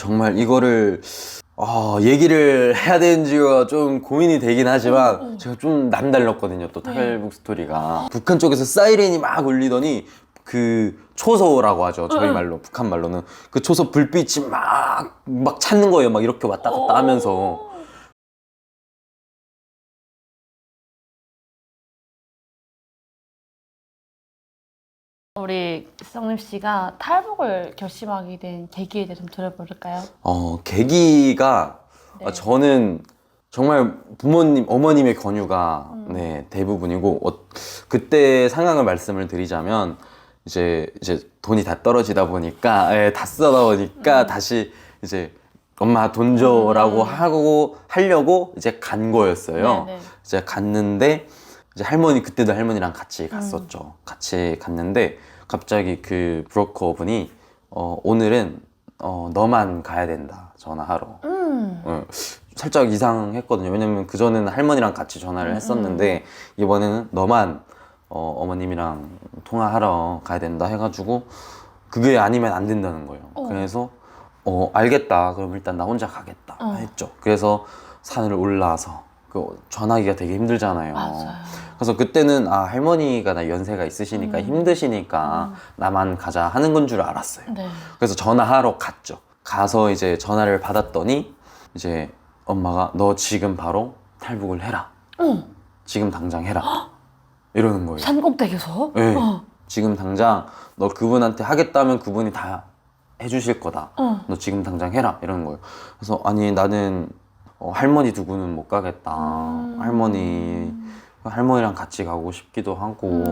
정말 이거를 얘기를 해야 되는지가 좀 고민이 되긴 하지만 제가 좀 남달랐거든요. 또 탈북 스토리가 북한 쪽에서 사이렌이 막 울리더니 그 초소라고 하죠. 저희 말로, 북한 말로는 그 초소 불빛이 막 찾는 거예요. 막 이렇게 왔다 갔다 하면서. 우리 성림 씨가 탈북을 결심하게 된 계기에 대해 좀 들어볼까요? 계기가 네. 저는 정말 부모님, 어머님의 권유가 네, 대부분이고 그때 상황을 말씀을 드리자면 이제 돈이 다 떨어지다 보니까 다 쓰다 보니까 다시 이제 엄마 돈 줘라고 하려고 이제 간 거였어요. 네네. 이제 갔는데 이제 그때도 할머니랑 같이 갔었죠. 같이 갔는데 갑자기 그 브로커 분이 오늘은 너만 가야 된다, 전화하러. 살짝 이상했거든요. 왜냐면 그전에는 할머니랑 같이 전화를 했었는데 이번에는 너만 어머님이랑 통화하러 가야 된다 해가지고 그게 아니면 안 된다는 거예요. 그래서 알겠다, 그럼 일단 나 혼자 가겠다 했죠. 그래서 산을 올라서 전화하기가 되게 힘들잖아요. 맞아요. 그래서 그때는 할머니가 나 연세가 있으시니까 힘드시니까 나만 가자 하는 건 줄 알았어요. 네. 그래서 전화하러 갔죠. 가서 이제 전화를 받았더니 이제 엄마가 너 지금 바로 탈북을 해라. 지금 당장 해라. 이러는 거예요. 산꼭대기에서? 네. 지금 당장 너 그분한테 하겠다면 그분이 다 해주실 거다. 너 지금 당장 해라. 이러는 거예요. 그래서 아니 나는 할머니 두고는 못 가겠다. 할머니랑 같이 가고 싶기도 하고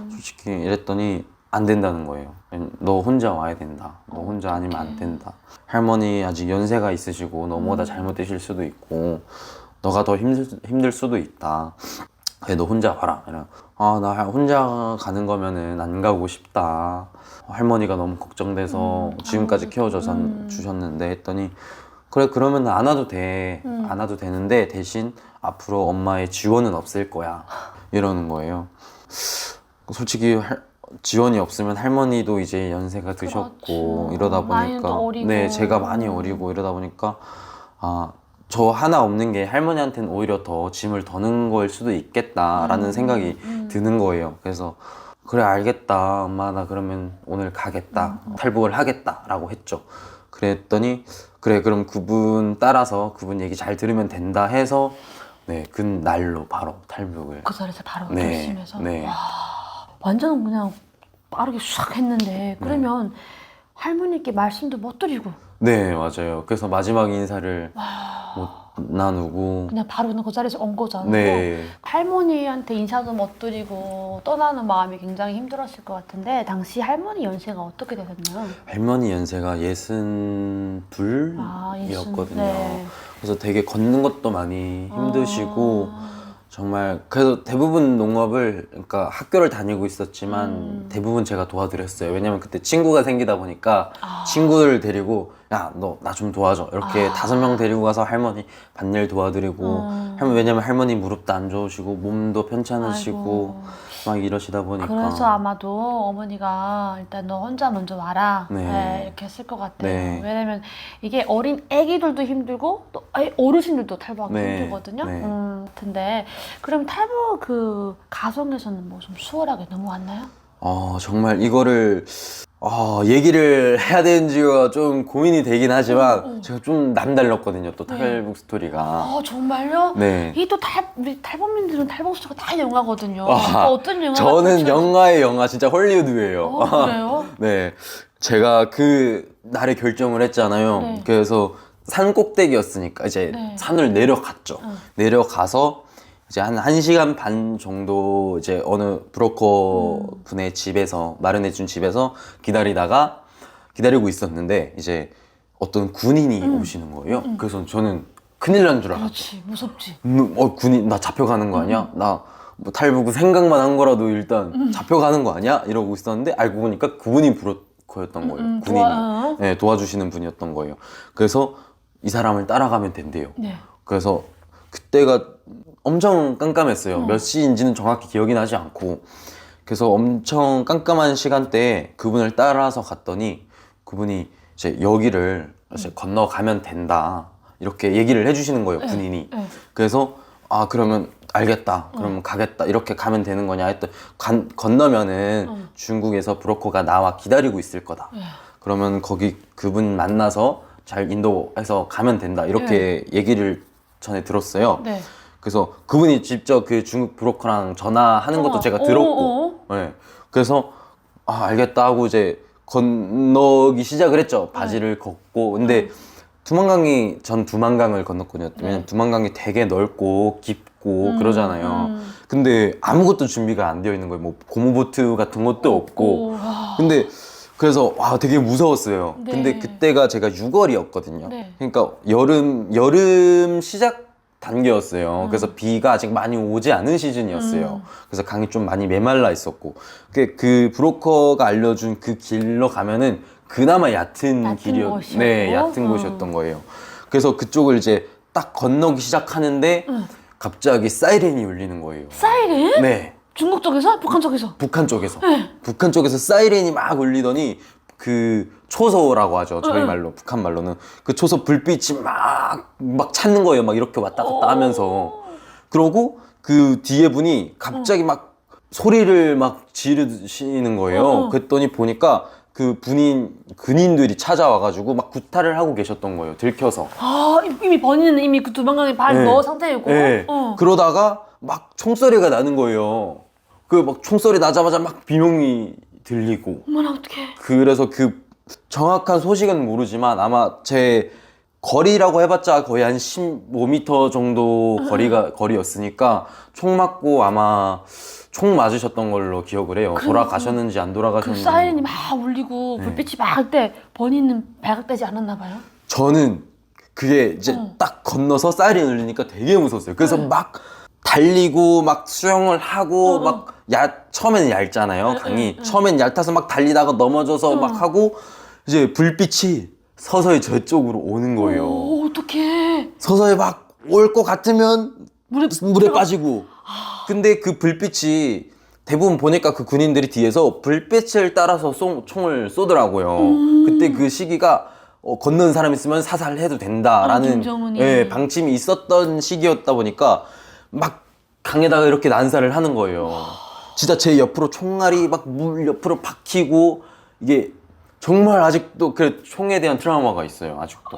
솔직히 이랬더니 안 된다는 거예요. 너 혼자 와야 된다. 너 혼자 아니면 안 된다. 할머니 아직 연세가 있으시고 너무보다 잘못되실 수도 있고 너가 더 힘들 수도 있다. 그래, 너 혼자 가라. 나 혼자 가는 거면은 안 가고 싶다. 할머니가 너무 걱정돼서 지금까지 키워주셨는데 했더니 그래, 그러면 안 와도 돼. 안 와도 되는데 대신 앞으로 엄마의 지원은 없을 거야. 이러는 거예요. 솔직히 지원이 없으면 할머니도 이제 연세가 드셨고 그렇죠. 이러다 나이도 보니까 어리고. 네, 제가 많이 어리고 이러다 보니까 저 하나 없는 게 할머니한테는 오히려 더 짐을 더는 거일 수도 있겠다라는 생각이 드는 거예요. 그래서 그래, 알겠다 엄마, 나 그러면 오늘 가겠다. 탈북을 하겠다라고 했죠. 그랬더니 그래, 그럼 그분 따라서 그분 얘기 잘 들으면 된다 해서 네, 그 날로 바로 탈북을. 그 자리에서 바로 네, 결심해서? 네. 와, 완전 그냥 빠르게 싹 했는데 그러면 할머니께 말씀도 못 드리고 네, 맞아요. 그래서 마지막 인사를 못 나누고 그냥 바로 그냥 그 자리에서 온 거잖아요. 네. 할머니한테 인사도 못 드리고 떠나는 마음이 굉장히 힘들었을 것 같은데 당시 할머니 연세가 어떻게 되셨나요? 할머니 연세가 62이었거든요. 네. 그래서 되게 걷는 것도 많이 힘드시고 정말 그래서 대부분 농업을, 그러니까 학교를 다니고 있었지만 대부분 제가 도와드렸어요. 왜냐면 그때 친구가 생기다 보니까 친구를 데리고 야, 너 나 좀 도와줘 이렇게 5명 데리고 가서 할머니 밭일 도와드리고 왜냐면 할머니 무릎도 안 좋으시고 몸도 편찮으시고 아이고. 막 이러시다 보니까 그래서 아마도 어머니가 일단 너 혼자 먼저 와라 네. 네, 이렇게 했을 것 같아요. 네. 왜냐면 이게 어린 애기들도 힘들고 또 어르신들도 탈북하기 네. 힘들거든요. 네. 같은데 그럼 탈북 그 가정에서는 뭐 좀 수월하게 넘어왔나요? 정말 이거를 얘기를 해야 되는지가 좀 고민이 되긴 하지만 제가 좀 남달랐거든요. 또 탈북 스토리가. 정말요? 네. 이 또 우리 탈북민들은 탈북 스토리가 다 영화거든요. 어떤 영화가 저는 영화의 영화, 진짜 헐리우드예요. 그래요? 네. 제가 그 날에 결정을 했잖아요. 네. 그래서 산 꼭대기였으니까 이제 네. 산을 내려갔죠. 내려가서 이제 한 1시간 반 정도 이제 어느 브로커 분의 집에서, 마련해준 집에서 기다리고 있었는데 이제 어떤 군인이 오시는 거예요. 그래서 저는 큰일 난 줄 알았죠. 그렇지, 무섭지. 군인, 나 잡혀가는 거 아니야? 나 뭐 탈북 생각만 한 거라도 일단 잡혀가는 거 아니야? 이러고 있었는데 알고 보니까 그분이 브로커였던 거예요. 군인이. 네, 도와주시는 분이었던 거예요. 그래서 이 사람을 따라가면 된대요. 네. 그래서 그때가 엄청 깜깜했어요. 몇 시인지는 정확히 기억이 나지 않고. 그래서 엄청 깜깜한 시간대에 그분을 따라서 갔더니 그분이 이제 여기를 사실 건너가면 된다 이렇게 얘기를 해주시는 거예요, 군인이. 그래서 아 그러면 알겠다, 그러면 가겠다, 이렇게 가면 되는 거냐 했더니 건너면은 중국에서 브로커가 나와 기다리고 있을 거다. 그러면 거기 그분 만나서 잘 인도해서 가면 된다, 이렇게 얘기를 전에 들었어요. 네. 그래서 그분이 직접 그 중국 브로커랑 전화하는 것도 제가 들었고, 네. 그래서 아 알겠다 하고 이제 건너기 시작을 했죠. 바지를 걷고. 근데 두만강이, 전 두만강을 건넜거든요. 왜냐면 두만강이 되게 넓고 깊고 그러잖아요. 근데 아무것도 준비가 안 되어 있는 거예요. 뭐 고무보트 같은 것도 없고. 근데 그래서 와 되게 무서웠어요. 네. 근데 그때가 제가 6월이었거든요. 네. 그러니까 여름 시작 단계였어요. 그래서 비가 아직 많이 오지 않은 시즌이었어요. 그래서 강이 좀 많이 메말라 있었고, 그 브로커가 알려준 그 길로 가면은 그나마 얕은 길이었, 네, 얕은 곳이었던 거예요. 그래서 그쪽을 이제 딱 건너기 시작하는데 갑자기 사이렌이 울리는 거예요. 사이렌? 네. 중국 쪽에서? 북한 쪽에서? 북한 쪽에서. 북한 쪽에서 사이렌이 막 울리더니 그 초소라고 하죠. 저희 말로, 북한 말로는. 그 초소 불빛이 막 찾는 거예요. 막 이렇게 왔다 갔다 하면서. 그러고 그 뒤에 분이 갑자기 막 소리를 막 지르시는 거예요. 그랬더니 보니까 그 군인들이 찾아와가지고 막 구타를 하고 계셨던 거예요. 들켜서. 아, 이미 번이는 이미 그 두만강에 발 넣은 상태이고. 네. 그러다가 막 총소리가 나는 거예요. 그 막 총소리 나자마자 막 비명이 들리고. 어머나, 어떡해. 그래서 그 정확한 소식은 모르지만 아마 제 거리라고 해봤자 거의 한 15m 정도 거리였으니까 총 맞고 아마 총 맞으셨던 걸로 기억을 해요. 돌아가셨는지 안 그 돌아가셨는지. 사이렌이 막 울리고 불빛이 막 할 때 번이는 발각되지 않았나 봐요? 저는 그게 이제 딱 건너서 사이렌 울리니까 되게 무서웠어요. 그래서 막 달리고 막 수영을 하고 막 처음에는 얇잖아요, 강이. 처음엔 얇아서 막 달리다가 넘어져서 막 하고 이제 불빛이 서서히 저쪽으로 오는 거예요. 오, 어떡해. 서서히 막 올 것 같으면 물에 빠지고. 근데 그 불빛이 대부분 보니까 그 군인들이 뒤에서 불빛을 따라서 총을 쏘더라고요. 그때 그 시기가 건너는 사람 있으면 사살해도 된다라는 김정은이. 방침이 있었던 시기였다 보니까 막 강에다가 이렇게 난사를 하는 거예요. 진짜 제 옆으로 총알이 막 물 옆으로 박히고, 이게 정말 아직도 그 총에 대한 트라우마가 있어요. 아직도.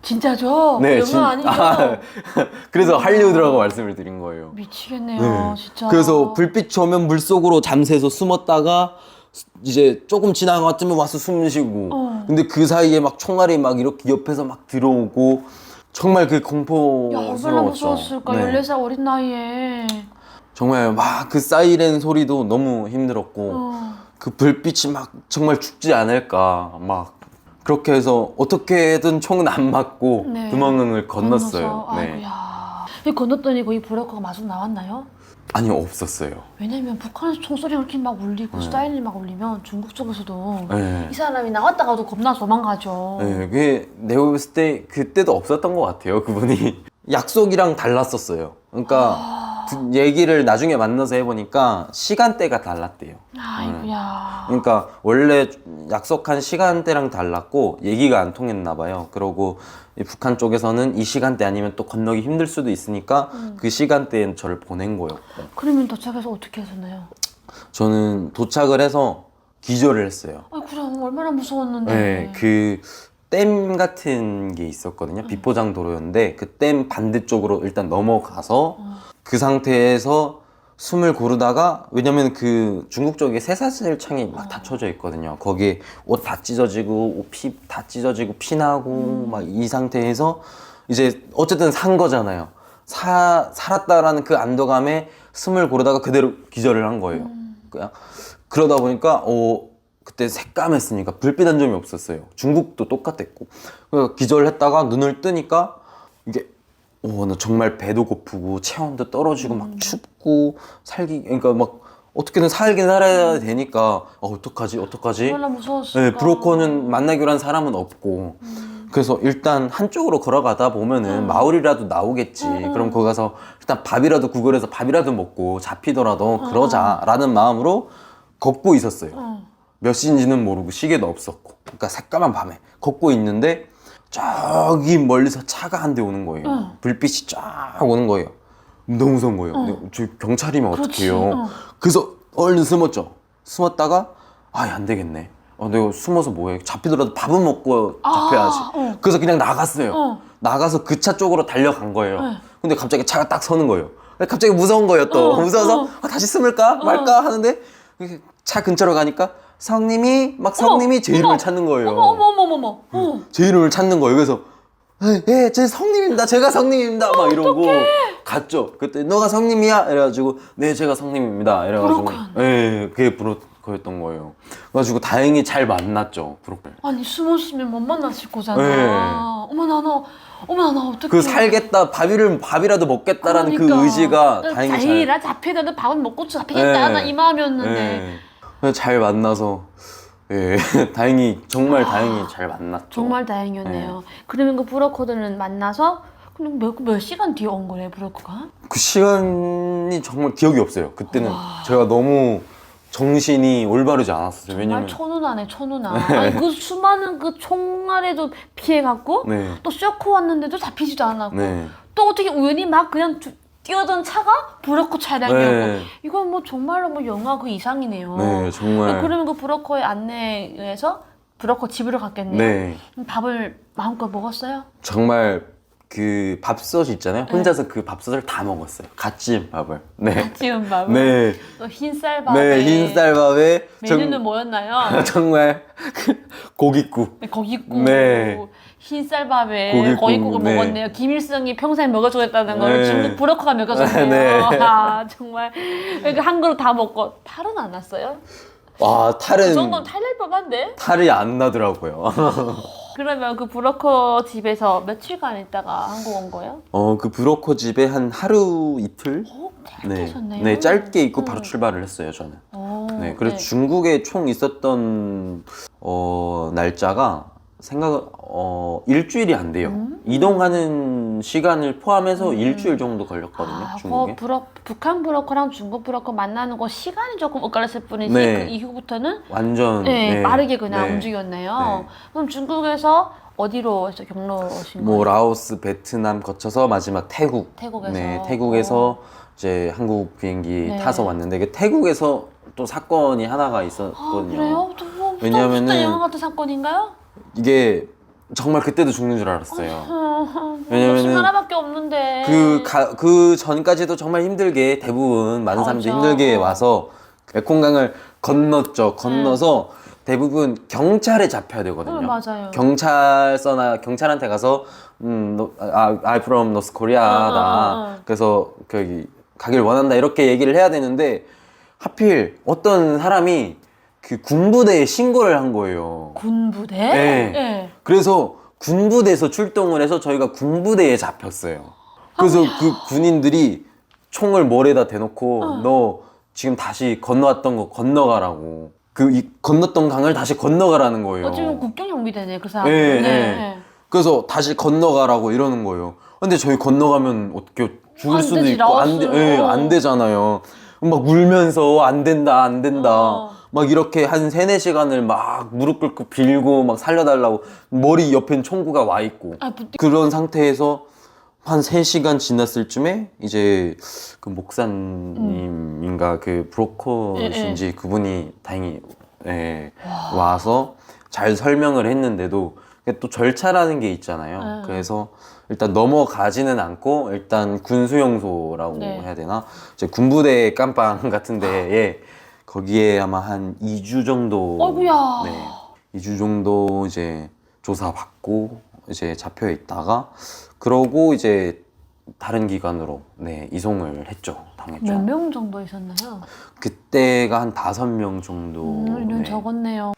진짜죠? 네, 영화 아니죠? 그래서 할리우드라고 말씀을 드린 거예요. 미치겠네요, 네. 진짜. 그래서 불빛이 오면 물속으로 잠새서 숨었다가 이제 조금 지나갔으면 와서 숨 쉬고. 근데 그 사이에 막 총알이 막 이렇게 옆에서 막 들어오고, 정말 그 야, 공포스러웠죠. 얼마나 무서웠을까, 네. 14살 어린 나이에. 정말 막 그 사이렌 소리도 너무 힘들었고, 그 불빛이 막 정말 죽지 않을까 막 그렇게 해서 어떻게든 총은 안 맞고 네. 두만강을 건넜어요. 건너서, 네. 아이고야. 건넜더니 거기 브로커가 마중 나왔나요? 아니 없었어요. 왜냐면 북한에서 총소리가 이렇게 막 울리고 사이렌이 막 울리면 중국 쪽에서도 네. 이 사람이 나왔다가도 겁나 도망가죠. 네, 그게 내가 봤을 때 그때도 없었던 것 같아요. 그분이 약속이랑 달랐었어요. 그러니까 얘기를 나중에 만나서 해보니까 시간대가 달랐대요. 아이고야. 그러니까 원래 약속한 시간대랑 달랐고 얘기가 안 통했나 봐요. 그러고 이 북한 쪽에서는 이 시간대 아니면 또 건너기 힘들 수도 있으니까 그 시간대엔 저를 보낸 거였고. 그러면 도착해서 어떻게 하셨나요? 저는 도착을 해서 기절을 했어요. 아, 그럼 얼마나 무서웠는데. 네, 그 댐 같은 게 있었거든요. 비포장 도로였는데 그 댐 반대쪽으로 일단 넘어가서 그 상태에서 숨을 고르다가, 왜냐면 그 중국 쪽에 쇠사슬 창이 막 닫혀져 있거든요. 거기에 옷 다 찢어지고 피 다 찢어지고 피나고 막 이 상태에서 이제 어쨌든 산 거잖아요. 살았다라는 그 안도감에 숨을 고르다가 그대로 기절을 한 거예요. 그러다 보니까 그때 새까맸으니까 불빛 한 점이 없었어요. 중국도 똑같았고. 그래서 기절했다가 눈을 뜨니까 이게 나 정말 배도 고프고 체온도 떨어지고 막 춥고 그러니까 막 어떻게든 살긴 살아야 되니까 어떡하지? 얼마나 무서웠을까. 네, 브로커는 만나기로 한 사람은 없고. 그래서 일단 한쪽으로 걸어가다 보면은 마을이라도 나오겠지. 그럼 거기 가서 일단 밥이라도 구걸해서 밥이라도 먹고 잡히더라도 그러자라는 마음으로 걷고 있었어요. 몇 시인지는 모르고 시계도 없었고, 그러니까 새까만 밤에 걷고 있는데 저기 멀리서 차가 한 대 오는 거예요. 응. 불빛이 쫙 오는 거예요. 너무 무서운 거예요. 응. 근데 저 경찰이면 그렇지. 어떡해요. 응. 그래서 얼른 숨었죠. 숨었다가 안 되겠네. 내가 숨어서 뭐해. 잡히더라도 밥은 먹고 잡혀야지. 응. 그래서 그냥 나갔어요. 응. 나가서 그 차 쪽으로 달려간 거예요. 응. 근데 갑자기 차가 딱 서는 거예요. 갑자기 무서운 거예요 또. 응. 무서워서 응. 다시 숨을까 말까 하는데 차 근처로 가니까 성님이 제 이름을 어머. 찾는 거예요. 어머. 제 이름을 찾는 거예요. 그래서 제 성님입니다. 제가 성님입니다. 막 이러고 갔죠. 그때 너가 성님이야? 이래가지고 네 제가 성님입니다. 이래가지고 브로큰. 그게 브로커였던 거예요. 그래가지고 다행히 잘 만났죠. 브로커. 아니 숨었으면 못 만났을 거잖아. 네. 어머나 나 어떡해. 그 살겠다 밥이라도 먹겠다라는 그 의지가 다행히 자기라 잡히더라도 밥은 먹고 잡히겠다. 나 이 마음이었는데. 잘 만나서 다행히 정말 다행히 잘 만났죠. 정말 다행이었네요. 그러면 그 브로커들은 만나서 그럼 몇 시간 뒤에 온 거래요, 브로커가? 그 시간이 정말 기억이 없어요. 그때는 제가 너무 정신이 올바르지 않았어요. 정말 왜냐면 천운하네, 천운하. 아니, 그 수많은 그 총알에도 피해갔고 네. 또 쇼크 왔는데도 잡히지도 않았고 네. 또 어떻게 우연히 막 그냥 뛰어든 차가 브로커 차량이었고 네. 이건 뭐 정말로 뭐 영화 그 이상이네요. 네, 정말. 그러면 그 브로커의 안내에 의해서 브로커 집으로 갔겠네요. 네. 밥을 마음껏 먹었어요? 정말 그 밥솥 있잖아요. 혼자서 그 밥솥을 다 먹었어요. 갓 지은 밥을. 네. 지은 밥을? 네. 또 흰쌀밥에 네, 흰쌀밥에 메뉴는 뭐였나요? 정말 고깃국. 고깃국. 네. 흰쌀밥에 고깃국을 네. 먹었네요. 김일성이 평생 먹여주겠다는 걸 네. 중국 브로커가 먹여줬네요. 네. 정말. 그러니까 한 그릇 다 먹고 탈은 안 났어요? 그 탈은 정도는 탈날 법한데? 탈이 안 나더라고요. 그러면 그 브로커 집에서 며칠간 있다가 한국 온 거예요? 그 브로커 집에 한 하루 이틀? 짧게 있었네요. 네, 짧게 있고 바로 출발을 했어요, 저는. 네, 그래서 중국에 총 있었던 날짜가 일주일이 안 돼요. 이동하는 시간을 포함해서 일주일 정도 걸렸거든요, 중국에. 북한 브로커랑 중국 브로커 만나는 거 시간이 조금 엇갈렸을 뿐이지 네. 그 이후부터는 완전 빠르게 그냥 네. 움직였네요. 네. 그럼 중국에서 어디로 해서 경로 오신 뭐 거예요? 라오스, 베트남 거쳐서 마지막 태국에서. 태국에서. 태국에서 이제 한국 비행기 네. 타서 왔는데 그 태국에서 또 사건이 하나가 아, 있었거든요. 그래요? 왜냐면은 진짜 영화 같은 사건인가요? 이게 정말 그때도 죽는 줄 알았어요. 왜냐면은 하나밖에 없는데. 그 전까지도 정말 힘들게 대부분 많은 사람들이 맞아. 힘들게 와서 메콩강을 건넜죠. 건너서 대부분 경찰에 잡혀야 되거든요. 맞아요. 경찰한테 가서 I'm from North Korea다. 그래서 거기 가길 원한다 이렇게 얘기를 해야 되는데 하필 어떤 사람이 그 군부대에 신고를 한 거예요. 군부대? 네. 네. 그래서 군부대에서 출동을 해서 저희가 군부대에 잡혔어요. 그래서 그 군인들이 총을 머리에다 대놓고 너 지금 다시 건너왔던 거 건너가라고. 건넜던 강을 다시 건너가라는 거예요. 지금 국경경비대네 그 사람. 네. 그래서 다시 건너가라고 이러는 거예요. 근데 저희 건너가면 어떻게 죽을 안 수도 되지, 있고 안 되잖아요. 막 울면서 안 된다. 막 이렇게 한 3-4시간을 막 무릎 꿇고 빌고 막 살려달라고 머리 옆엔 총구가 와 있고 그런 상태에서 한 3시간 지났을 쯤에 이제 그 목사님인가 그 브로커신지 그분이 다행히 와서 잘 설명을 했는데도 또 절차라는 게 있잖아요. 그래서 일단 넘어가지는 않고 일단 군수용소라고 해야 되나? 이제 군부대 깜빵 같은 데에 거기에 아마 한 2주 정도 어이구야. 2주 정도 이제 조사받고 이제 잡혀 있다가 그러고 이제 다른 기관으로 이송을 당했죠. 몇 명 정도 있었나요? 그때가 한 5명 정도. 이름 적었네요.